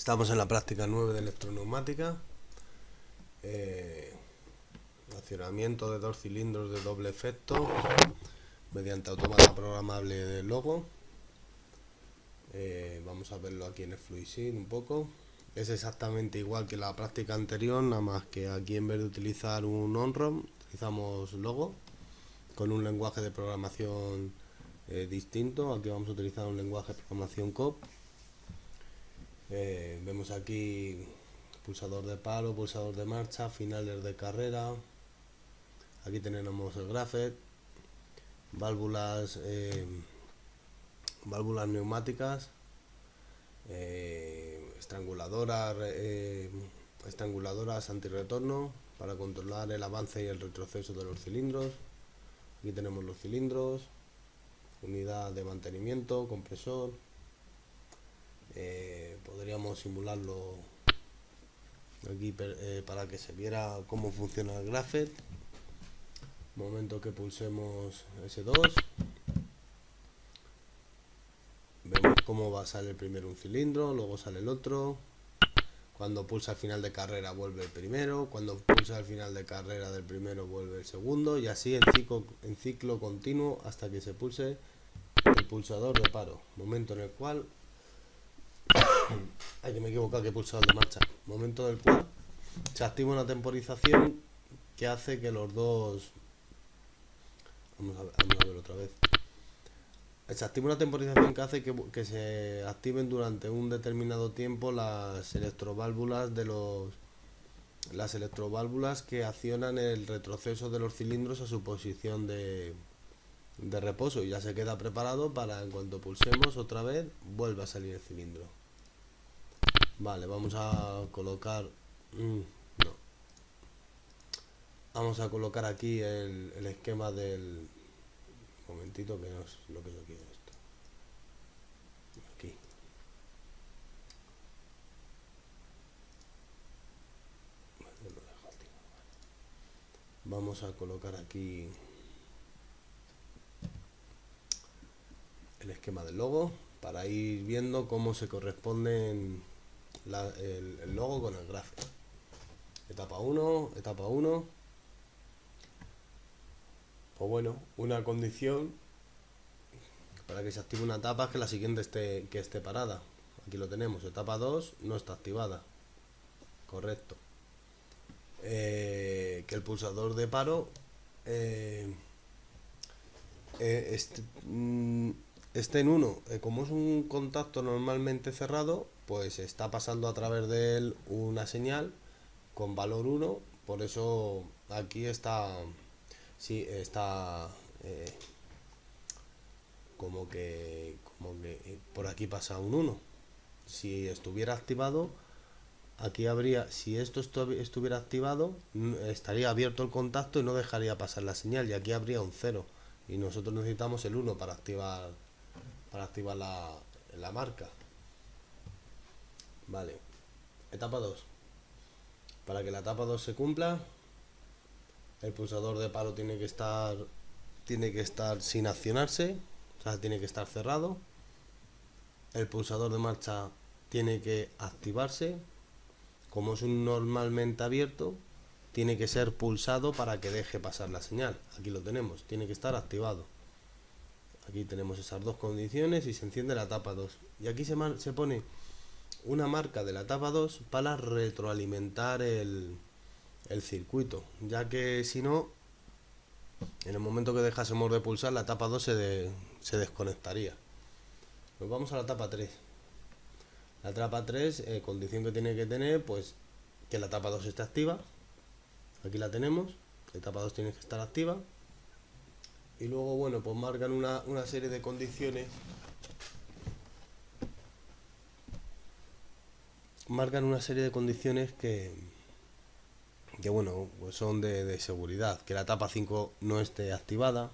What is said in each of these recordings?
Estamos en la práctica 9 de electroneumática. Accionamiento de dos cilindros de doble efecto mediante automata programable de logo. Vamos a verlo aquí en el FluidSync un poco. Es exactamente igual que la práctica anterior, nada más que aquí en vez de utilizar un OnROM utilizamos logo con un lenguaje de programación distinto. Aquí vamos a utilizar un lenguaje de programación COP. Vemos aquí pulsador de paro, pulsador de marcha, finales de carrera. Aquí tenemos el graphet, válvulas neumáticas, estranguladoras antirretorno para controlar el avance y el retroceso de los cilindros. Aquí tenemos los cilindros, unidad de mantenimiento, compresor. Podríamos simularlo aquí para que se viera cómo funciona el graphet. Momento que pulsemos S2, vemos cómo va a salir primero un cilindro, luego sale el otro. Cuando pulsa al final de carrera vuelve el primero, cuando pulsa al final de carrera del primero vuelve el segundo, y así en ciclo continuo hasta que se pulse el pulsador de paro. Momento en el cual ay, que me he equivocado, que he pulsado el de marcha. Momento del cual se activa una temporización que hace que los dos... Vamos a ver otra vez. Se activa una temporización que hace que se activen durante un determinado tiempo las electroválvulas que accionan el retroceso de los cilindros a su posición de reposo, y ya se queda preparado para en cuanto pulsemos otra vez vuelva a salir el cilindro. Vale, vamos a colocar vamos a colocar aquí el esquema del... Un momentito, que no es lo que yo quiero esto. Aquí. Vamos a colocar aquí el esquema del logo para ir viendo cómo se corresponden el logo con el gráfico. Etapa 1, etapa 1. Pues bueno, una condición para que se active una etapa es que la siguiente esté parada. Aquí lo tenemos, etapa 2 no está activada. Correcto. Que el pulsador de paro esté en 1. Como es un contacto normalmente cerrado, pues está pasando a través de él una señal con valor 1, por eso aquí está... Sí, está como que por aquí pasa un 1. Si estuviera activado, aquí habría, si esto estuviera activado, estaría abierto el contacto y no dejaría pasar la señal, y aquí habría un 0, y nosotros necesitamos el 1 para activar la marca. Vale, etapa 2. Para que la etapa 2 se cumpla, el pulsador de paro tiene que estar sin accionarse, o sea, tiene que estar cerrado. El pulsador de marcha tiene que activarse. Como es un normalmente abierto, tiene que ser pulsado para que deje pasar la señal. Aquí lo tenemos, tiene que estar activado. Aquí tenemos esas dos condiciones y se enciende la etapa 2. Y aquí se pone una marca de la etapa 2 para retroalimentar el circuito, ya que si no, en el momento que dejásemos de pulsar, la etapa 2 se desconectaría. Nos vamos a la etapa 3. La etapa 3, condición que tiene que tener, pues que la etapa 2 esté activa. Aquí la tenemos, la etapa 2 tiene que estar activa. Y luego, bueno, pues marcan una serie de condiciones. Marcan una serie de condiciones que bueno, pues son de seguridad. Que la etapa 5 no esté activada.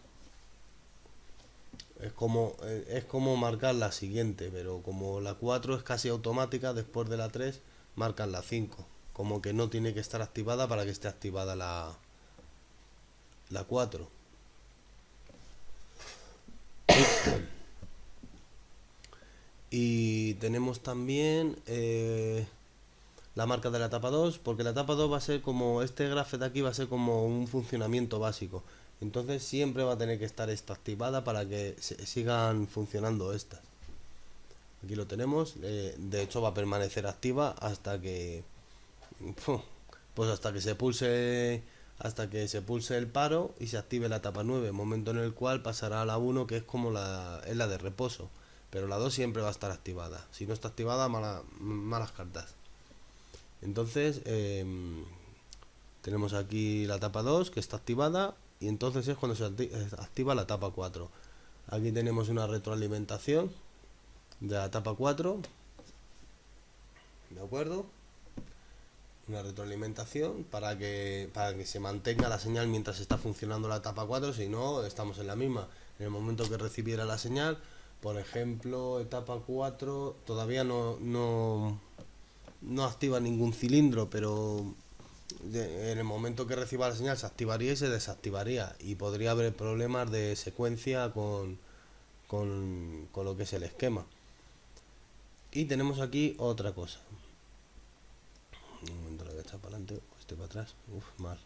Es como marcar la siguiente, pero como la 4 es casi automática, después de la 3 marcan la 5. Como que no tiene que estar activada para que esté activada la 4. Y tenemos también la marca de la etapa 2, porque la etapa 2 va a ser como, este graph de aquí va a ser como un funcionamiento básico. Entonces siempre va a tener que estar esta activada para que sigan funcionando estas. Aquí lo tenemos, de hecho va a permanecer activa hasta que, pues hasta que se pulse el paro y se active la etapa 9, momento en el cual pasará a la 1, que es como es la de reposo. Pero la 2 siempre va a estar activada. Si no está activada, malas cartas. Entonces, tenemos aquí la etapa 2 que está activada. Y entonces es cuando se activa la etapa 4. Aquí tenemos una retroalimentación de la etapa 4. ¿De acuerdo? Una retroalimentación para que se mantenga la señal mientras está funcionando la etapa 4. Si no, estamos en la misma. En el momento que recibiera la señal, por ejemplo, etapa 4 todavía no activa ningún cilindro, pero en el momento que reciba la señal se activaría y se desactivaría, y podría haber problemas de secuencia con lo que es el esquema. Y tenemos aquí otra cosa. Un momento, lo voy a echar para adelante, este para atrás. Mal.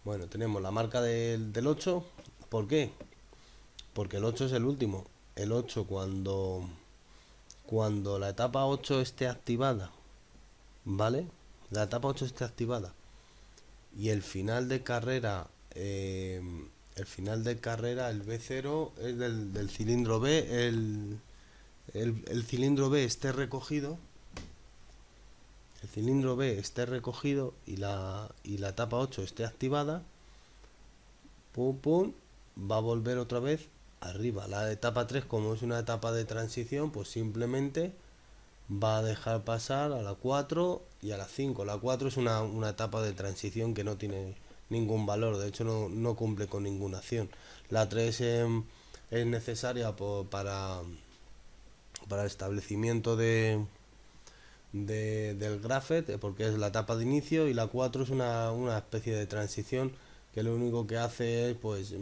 Bueno, tenemos la marca del 8. ¿Por qué? Porque el 8 es el último. El 8 cuando la etapa 8 esté activada, ¿vale? La etapa 8 esté activada y el final de carrera, el B0 es del cilindro B, el cilindro B esté recogido, y la etapa 8 esté activada, pum, va a volver otra vez arriba. La etapa 3, como es una etapa de transición, pues simplemente va a dejar pasar a la 4 y a la 5. La 4 es una etapa de transición que no tiene ningún valor, de hecho no cumple con ninguna acción. La 3 es necesaria para el establecimiento del graph, porque es la etapa de inicio, y la 4 es una especie de transición que lo único que hace es pues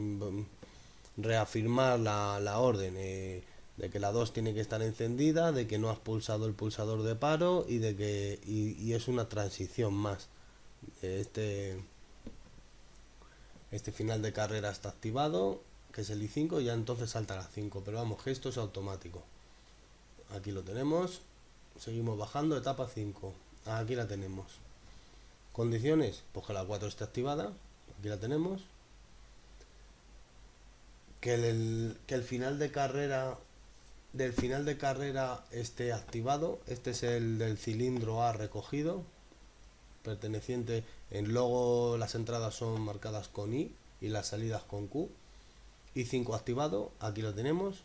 reafirmar la orden, de que la 2 tiene que estar encendida, de que no has pulsado el pulsador de paro y de que y es una transición más. Este final de carrera está activado, que es el I5, y ya entonces salta a la 5, pero vamos, que esto es automático. Aquí lo tenemos, seguimos bajando, etapa 5, aquí la tenemos. Condiciones, pues que la 4 esté activada, aquí la tenemos. Que el final de carrera esté activado. Este es el del cilindro A recogido, perteneciente en logo. Las entradas son marcadas con I y las salidas con Q. I5 activado, aquí lo tenemos.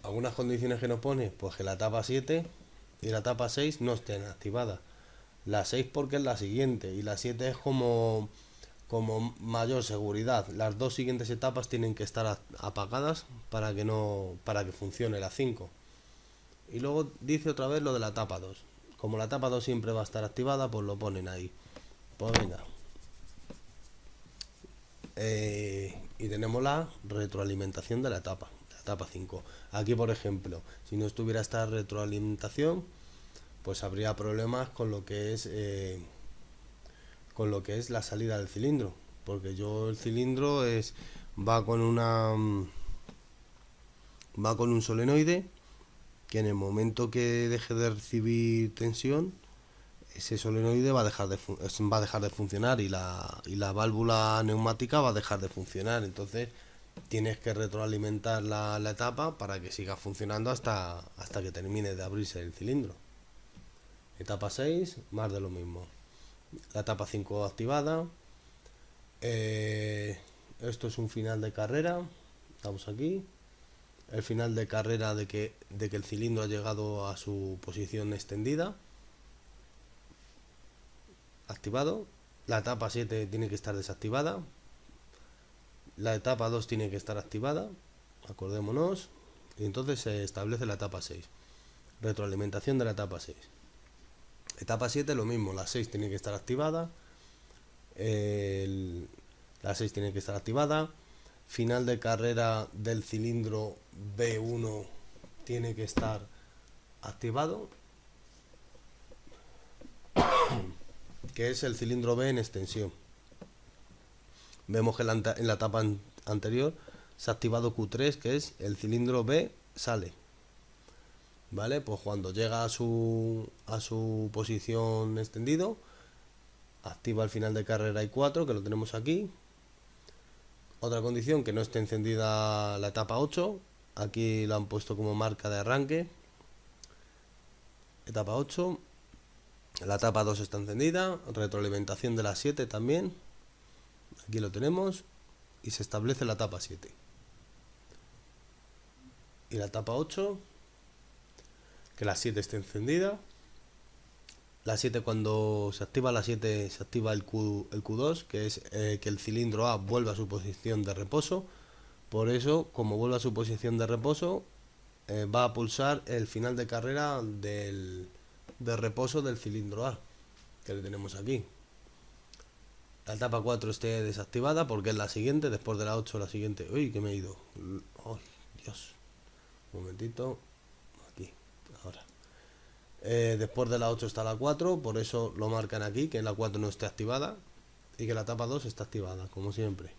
Algunas condiciones que nos pone, pues que la etapa 7 y la etapa 6 no estén activadas. La 6 porque es la siguiente, y la 7 es como mayor seguridad. Las dos siguientes etapas tienen que estar apagadas para que funcione la 5. Y luego dice otra vez lo de la etapa 2. Como la etapa 2 siempre va a estar activada, pues lo ponen ahí. Pues venga. Y tenemos la retroalimentación de la etapa 5. Aquí, por ejemplo, si no estuviera esta retroalimentación, pues habría problemas con lo que es la salida del cilindro, porque el cilindro va con un solenoide que en el momento que deje de recibir tensión, ese solenoide va a dejar de funcionar, y la válvula neumática va a dejar de funcionar. Entonces tienes que retroalimentar la etapa para que siga funcionando hasta que termine de abrirse el cilindro. Etapa 6, más de lo mismo. La etapa 5 activada. Esto es un final de carrera. Estamos aquí. El final de carrera de que el cilindro ha llegado a su posición extendida. Activado. La etapa 7 tiene que estar desactivada. La etapa 2 tiene que estar activada. Acordémonos. Y entonces se establece la etapa 6. Retroalimentación de la etapa 6. Etapa 7 lo mismo, la 6 tiene que estar activada. La 6 tiene que estar activada. Final de carrera del cilindro B1 tiene que estar activado, que es el cilindro B en extensión. Vemos que en la etapa anterior se ha activado Q3, que es el cilindro B sale. ¿Vale? Pues cuando llega a su posición extendido, activa el final de carrera I4, que lo tenemos aquí. Otra condición, que no esté encendida la etapa 8. Aquí lo han puesto como marca de arranque. Etapa 8. La etapa 2 está encendida. Retroalimentación de la 7 también. Aquí lo tenemos. Y se establece la etapa 7. Y la etapa 8. Que la 7 esté encendida. La 7, cuando se activa la 7, se activa el Q2, que es que el cilindro A vuelva a su posición de reposo. Por eso, como vuelve a su posición de reposo, va a pulsar el final de carrera de reposo del cilindro A, que le tenemos aquí. La etapa 4 esté desactivada porque es la siguiente, después de la 8 la siguiente. Uy, que me he ido. Oh, Dios. Un momentito. Aquí, ahora. Después de la 8 está la 4, por eso lo marcan aquí, que la 4 no esté activada y que la etapa 2 está activada, como siempre.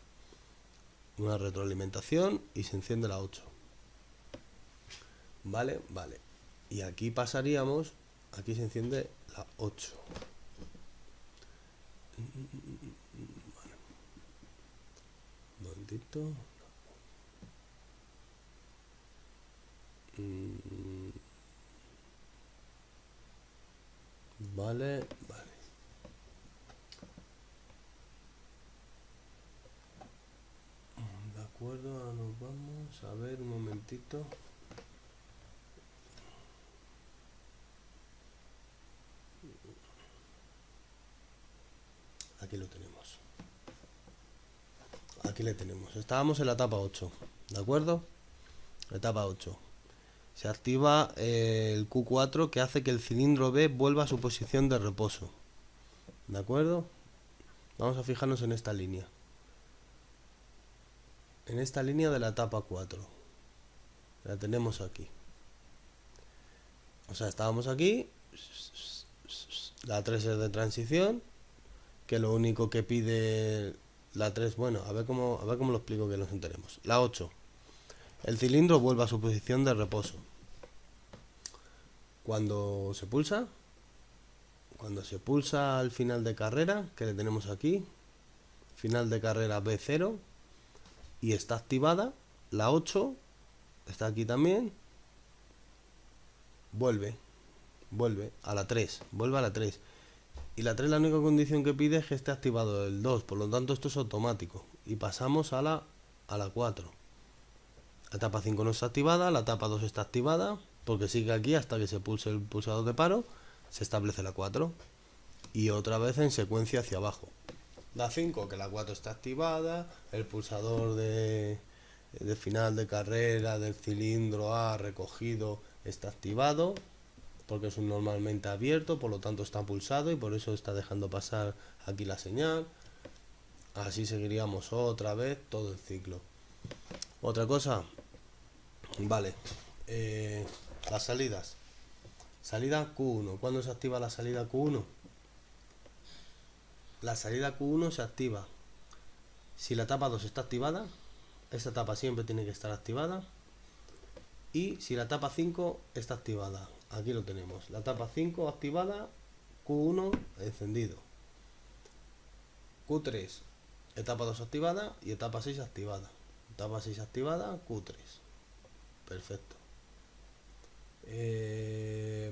Una retroalimentación y se enciende la 8. Vale, vale. Y aquí pasaríamos, aquí se enciende la 8. Vale. Un momentito. Vale, vale. De acuerdo, ahora nos vamos a ver un momentito. Aquí lo tenemos. Aquí le tenemos. Estábamos en la etapa 8, ¿de acuerdo? Etapa 8. Se activa el Q4, que hace que el cilindro B vuelva a su posición de reposo. ¿De acuerdo? Vamos a fijarnos en esta línea. En esta línea de la etapa 4. La tenemos aquí. O sea, estábamos aquí. La 3 es de transición. Que lo único que pide la 3... Bueno, a ver cómo lo explico, que nos enteremos. La 8. El cilindro vuelve a su posición de reposo. Cuando se pulsa al final de carrera, que le tenemos aquí, final de carrera B0, y está activada, la 8, está aquí también, vuelve a la 3, vuelve a la 3. Y la 3, la única condición que pide es que esté activado el 2, por lo tanto esto es automático. Y pasamos a la 4. La etapa 5 no está activada, la etapa 2 está activada, porque sigue aquí hasta que se pulse el pulsador de paro, se establece la 4. Y otra vez en secuencia hacia abajo. La 5, que la 4 está activada, el pulsador de final de carrera del cilindro A recogido está activado, porque es un normalmente abierto, por lo tanto está pulsado y por eso está dejando pasar aquí la señal. Así seguiríamos otra vez todo el ciclo. Otra cosa, vale, las salidas. Salida Q1. ¿Cuándo se activa la salida Q1? La salida Q1 se activa si la etapa 2 está activada. Esta etapa siempre tiene que estar activada. Y si la etapa 5 está activada. Aquí lo tenemos. La etapa 5 activada, Q1 encendido. Q3, etapa 2 activada y etapa 6 activada. Etapa 6 activada, Q3. Perfecto.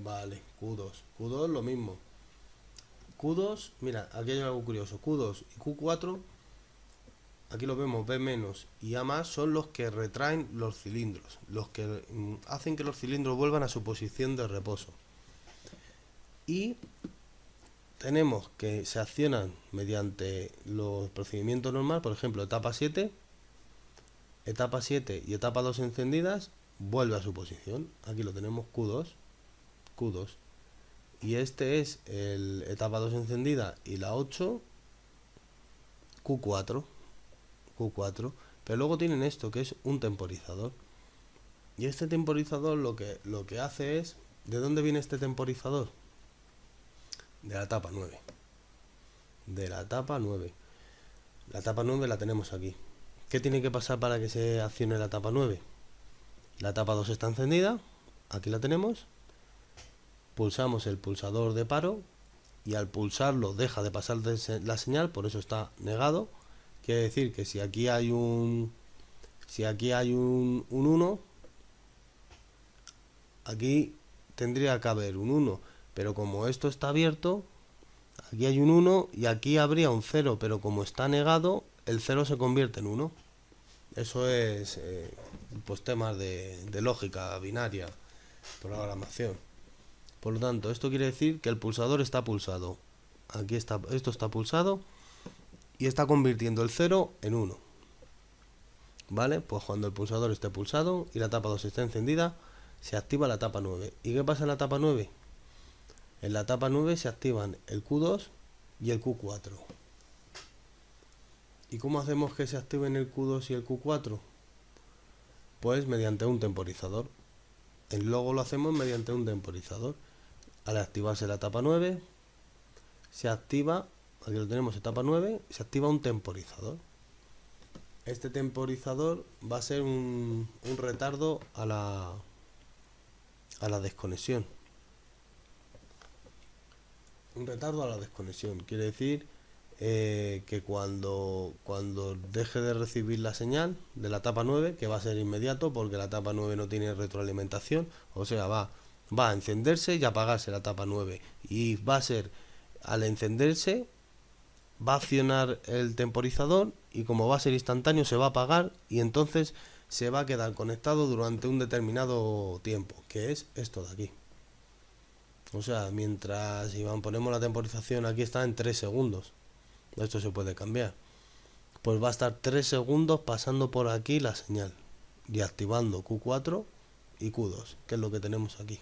Vale, Q2. Q2 lo mismo. Q2, mira, aquí hay algo curioso. Q2 y Q4, aquí lo vemos, B- y A+ son los que retraen los cilindros, los que hacen que los cilindros vuelvan a su posición de reposo. Y tenemos que se accionan mediante los procedimientos normales, por ejemplo, etapa 7 y etapa 2 encendidas, vuelve a su posición. Aquí lo tenemos, Q2. Y este es el etapa 2 encendida y la 8, Q4. Pero luego tienen esto, que es un temporizador. Y este temporizador lo que hace es... ¿De dónde viene este temporizador? De la etapa 9. De la etapa 9. La etapa 9 la tenemos aquí. ¿Qué tiene que pasar para que se accione la etapa 9? La etapa 2 está encendida. Aquí la tenemos. Pulsamos el pulsador de paro. Y al pulsarlo deja de pasar la señal. Por eso está negado. Quiere decir que si aquí hay un... Si aquí hay un 1... Aquí tendría que haber un 1. Pero como esto está abierto... Aquí hay un 1 y aquí habría un 0, pero como está negado, el 0 se convierte en 1. Eso es pues temas de lógica binaria, programación. Por lo tanto, esto quiere decir que el pulsador está pulsado. Aquí está, esto está pulsado y está convirtiendo el 0 en 1. ¿Vale? Pues cuando el pulsador esté pulsado y la etapa 2 esté encendida, se activa la etapa 9. ¿Y qué pasa en la etapa 9? En la etapa 9 se activan el Q2 y el Q4. ¿Y cómo hacemos que se activen el Q2 y el Q4? Pues mediante un temporizador. El logo lo hacemos mediante un temporizador. Al activarse la etapa 9, se activa, aquí lo tenemos, etapa 9, se activa un temporizador. Este temporizador va a ser un retardo a la desconexión. Un retardo a la desconexión. Quiere decir que cuando deje de recibir la señal de la etapa 9, que va a ser inmediato porque la etapa 9 no tiene retroalimentación, o sea, va a encenderse y apagarse la etapa 9. Y va a ser, al encenderse, va a accionar el temporizador y como va a ser instantáneo se va a apagar y entonces se va a quedar conectado durante un determinado tiempo, que es esto de aquí. O sea, mientras si ponemos la temporización, aquí está en 3 segundos. Esto se puede cambiar. Pues va a estar 3 segundos pasando por aquí la señal y activando Q4 y Q2, que es lo que tenemos aquí.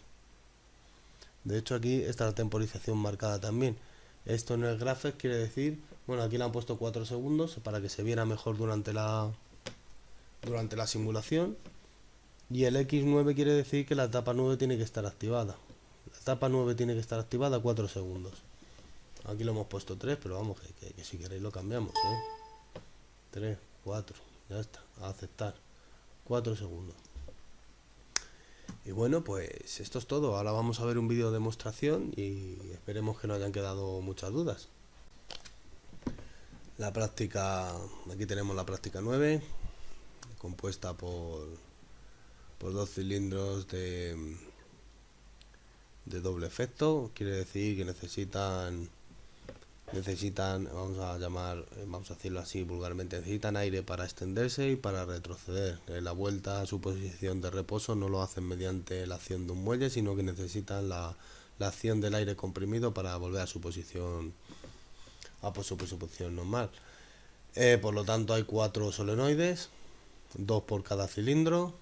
De hecho, aquí está la temporización marcada también. Esto en el Graphics quiere decir, bueno, aquí le han puesto 4 segundos para que se viera mejor durante la simulación. Y el X9 quiere decir que la etapa 9 tiene que estar activada. La etapa 9 tiene que estar activada 4 segundos. Aquí lo hemos puesto 3, pero vamos, que si queréis lo cambiamos, 3, 4, ya está, a aceptar. 4 segundos. Y bueno, pues esto es todo. Ahora vamos a ver un vídeo de demostración y esperemos que no hayan quedado muchas dudas. La práctica, aquí tenemos la práctica 9, compuesta por 2 cilindros de doble efecto. Quiere decir que necesitan, vamos a decirlo así vulgarmente, necesitan aire para extenderse y para retroceder. La vuelta a su posición de reposo no lo hacen mediante la acción de un muelle, sino que necesitan la acción del aire comprimido para volver a su posición normal. Por lo tanto hay 4 solenoides, 2 por cada cilindro.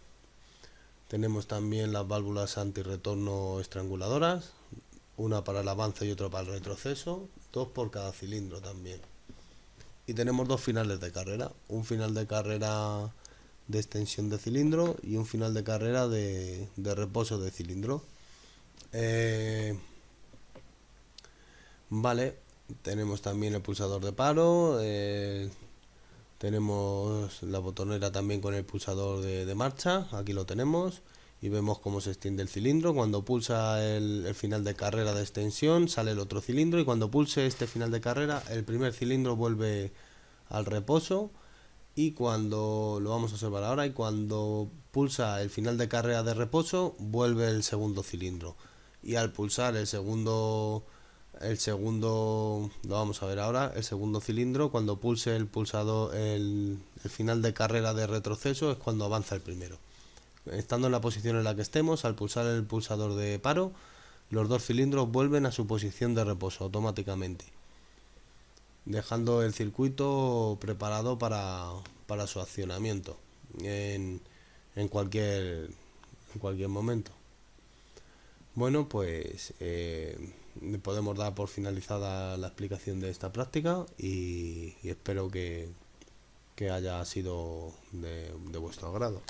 Tenemos también las válvulas antirretorno estranguladoras, una para el avance y otra para el retroceso, 2 por cada cilindro también. Y tenemos 2 finales de carrera, un final de carrera de extensión de cilindro y un final de carrera de reposo de cilindro. Vale, tenemos también el pulsador de paro, tenemos la botonera también con el pulsador de marcha, aquí lo tenemos. Y vemos cómo se extiende el cilindro. Cuando pulsa el final de carrera de extensión, sale el otro cilindro. Y cuando pulse este final de carrera, el primer cilindro vuelve al reposo. Y cuando, lo vamos a observar ahora, y cuando pulsa el final de carrera de reposo, vuelve el segundo cilindro. Y al pulsar el segundo, lo vamos a ver ahora, el segundo cilindro, cuando pulse el pulsador, el final de carrera de retroceso, es cuando avanza el primero. Estando en la posición en la que estemos, al pulsar el pulsador de paro, los 2 cilindros vuelven a su posición de reposo automáticamente, dejando el circuito preparado para su accionamiento en cualquier momento. Bueno, pues podemos dar por finalizada la explicación de esta práctica y espero que haya sido de vuestro agrado.